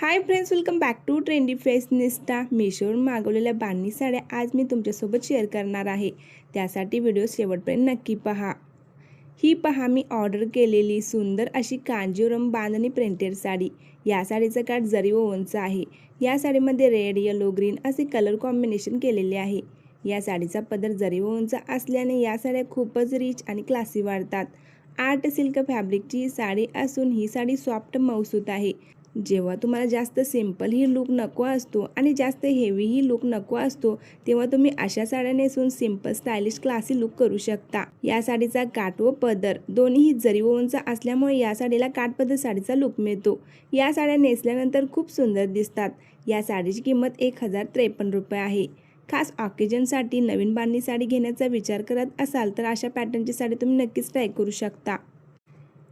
High friends, welcome back to trendy fashionista. मीशोवरून मागवलेल्या बांधणी साड्या आज मी तुमच्यासोबत शेअर करणार आहे. त्यासाठी व्हिडिओ शेवटपर्यंत नक्की पहा. ही पहा मी ऑर्डर केलेली सुंदर अशी कांजीवरम बांधणी प्रिंटेड साडी. या साडीचं काठ जरी व उंच आहे. या साडीमध्ये रेड, येलो, ग्रीन असे कलर कॉम्बिनेशन केलेले आहे. या साडीचा पदर जरी व उंच असल्याने या साड्या खूपच रिच आणि क्लासी वाटतात. आर्ट सिल्क फॅब्रिकची ही साडी असून ही साडी सॉफ्ट मऊसूत आहे. जेव्हा तुम्हाला जास्त सिंपल ही लूक नको असतो आणि जास्त हेवी ही लूक नको असतो, तेव्हा तुम्ही अशा साड्या नेसून सिंपल स्टायलिश क्लासी लूक करू शकता. या साडीचा काठ व पदर दोन्ही जरी व उंच असल्यामुळे या साडीला काठ पदर साडीचा लूक मिळतो. या साड्या नेसल्यानंतर खूप सुंदर दिसतात. या साडीची किंमत 1053 रुपये आहे. खास ऑकेजनसाठी नवीन बांधणी साडी घेण्याचा विचार करत असाल तर अशा पॅटर्नची साडी तुम्ही नक्कीच ट्राय करू शकता.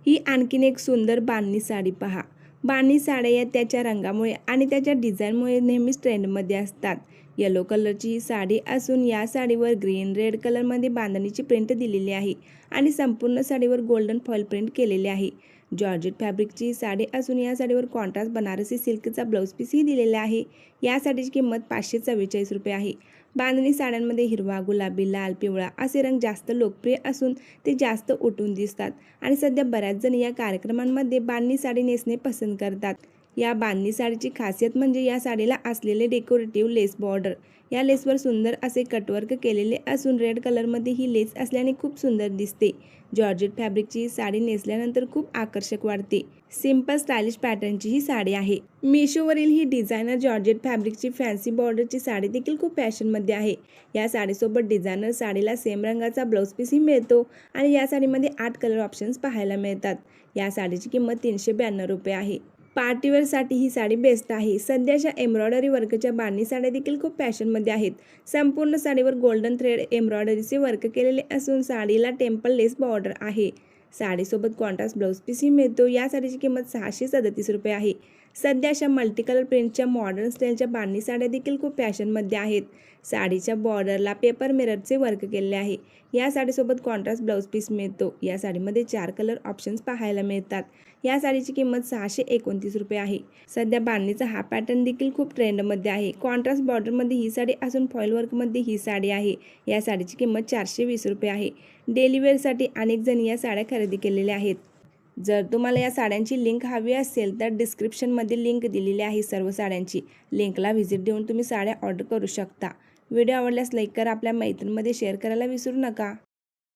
ही आणखीन एक सुंदर बांधणी साडी पहा. बांधणी साड्या या त्याच्या रंगामुळे आणि त्याच्या डिझाईनमुळे नेहमीच ट्रेंडमध्ये असतात. येलो कलरची ही साडी असून या साडीवर ग्रीन, रेड कलरमध्ये बांधणीची प्रिंट दिलेली आहे आणि संपूर्ण साडीवर गोल्डन फॉईल प्रिंट केलेले आहे. जॉर्जेट फॅब्रिकची ही साडी असून या साडीवर कॉन्ट्रास्ट बनारसी सिल्कचा ब्लाऊज पीसही दिलेला आहे. या साडीची किंमत 544 रुपये आहे. बांधणी साड्यांमध्ये हिरवा, गुलाबी, लाल, पिवळा असे रंग जास्त लोकप्रिय असून ते जास्त उठून दिसतात आणि सध्या बऱ्याच जण या कार्यक्रमांमध्ये बांधणी साडी नेसणे पसंत करतात. या बांधणी साडीची खासियत म्हणजे या साडीला असलेले डेकोरेटिव्ह लेस बॉर्डर. या लेसवर सुंदर असे कटवर्क केलेले असून रेड कलरमध्ये ही लेस असल्याने खूप सुंदर दिसते. जॉर्जेट फॅब्रिकची ही साडी नेसल्यानंतर खूप आकर्षक वाटते. सिंपल स्टायलिश पॅटर्नची ही साडी आहे. मीशोवरील ही डिझायनर जॉर्जेट फॅब्रिकची फॅन्सी बॉर्डरची साडी देखील खूप फॅशनमध्ये आहे. या साडीसोबत डिझायनर साडीला सेम रंगाचा ब्लाऊज पीसही मिळतो आणि या साडीमध्ये 8 कलर ऑप्शन्स पाहायला मिळतात. या साडीची किंमत 392 रुपये आहे. पार्टीवेअरसाठी ही साडी बेस्ट आहे. सध्याच्या एम्ब्रॉयडरी वर्कच्या बांधणी साड्या देखील खूप फॅशनमध्ये आहेत. संपूर्ण साडीवर गोल्डन थ्रेड एम्ब्रॉयडरीचे वर्क केलेले असून साडीला टेम्पल लेस बॉर्डर आहे. साडीसोबत कॉन्ट्रास्ट ब्लाऊज पीसही मिळतो. या साडीची किंमत 637 रुपये आहे. सध्या अशा मल्टी कलर प्रिंटच्या मॉडर्न स्टाईलच्या बांधणी साड्या देखील खूप फॅशनमध्ये आहेत. साडीच्या बॉर्डरला पेपर मिररचे वर्क केलेले आहे. या साडीसोबत कॉन्ट्रास्ट ब्लाऊज पीस मिळतो. या साडीमध्ये 4 कलर ऑप्शन्स पाहायला मिळतात. या साडीची किंमत 629 रुपये आहे. सध्या बांधणीचा हा पॅटर्न देखील खूप ट्रेंडमध्ये आहे. कॉन्ट्रास्ट बॉर्डरमध्ये ही साडी असून फॉईल वर्कमध्ये ही साडी आहे. या साडीची किंमत 420 रुपये आहे. डेली वेअरसाठी अनेक जण या साड्या खरेदी केलेल्या आहेत. जर तुम्हाला या साड्यांची लिंक हवी असेल तर डिस्क्रिप्शनमध्ये लिंक दिलेली आहे. सर्व साड्यांची लिंकला व्हिजिट देऊन तुम्ही साड्या ऑर्डर करू शकता. व्हिडिओ आवडल्यास लाईक करा. आपल्या मैत्रिणींमध्ये शेअर करायला विसरू नका.